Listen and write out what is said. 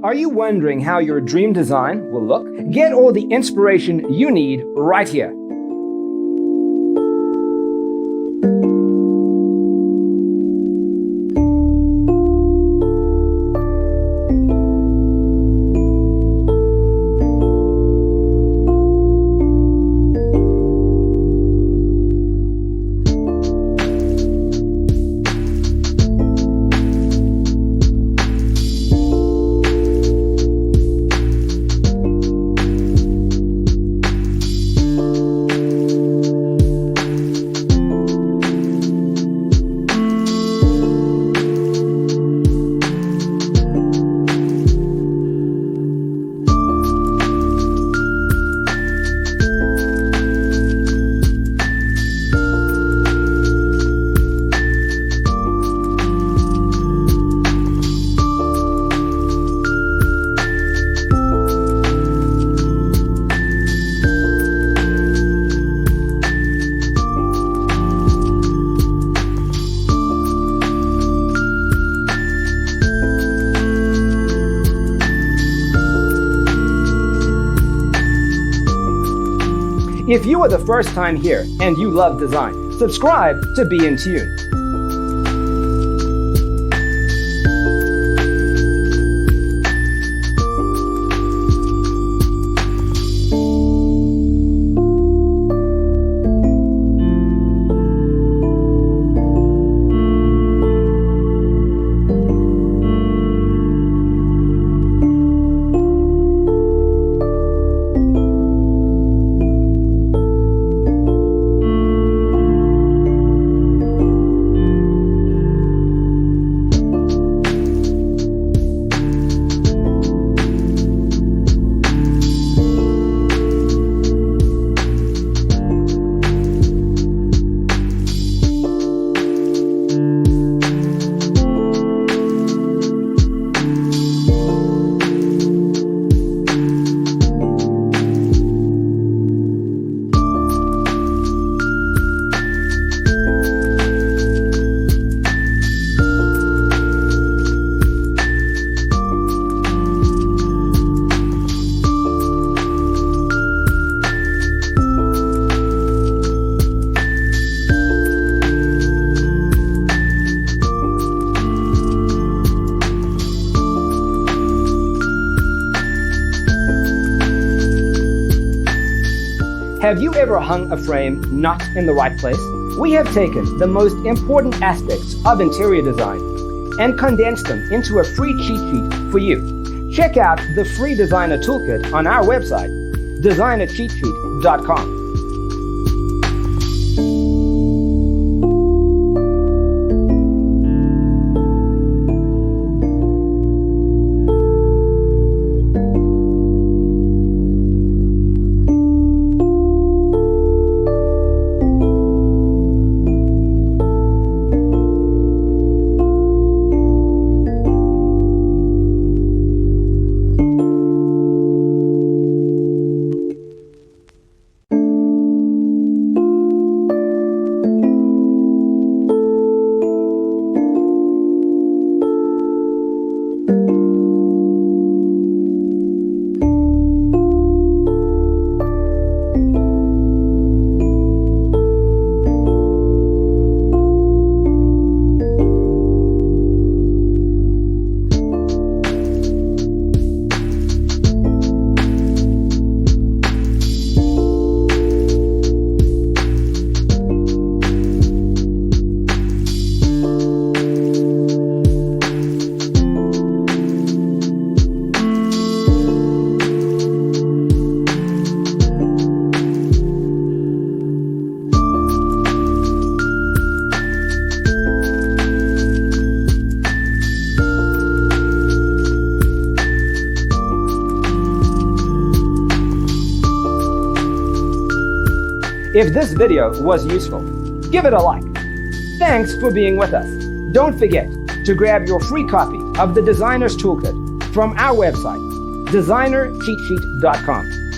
Are you wondering how your dream design will look? Get all the inspiration you need right here. If you are the first time here and you love design, subscribe to Be in Tune. Have you ever hung a frame not in the right place? We have taken the most important aspects of interior design and condensed them into a free cheat sheet for you. Check out the free designer toolkit on our website, designercheatsheet.com. If this video was useful, give it a like. Thanks for being with us. Don't forget to grab your free copy of the Designer's Toolkit from our website, designercheatsheet.com.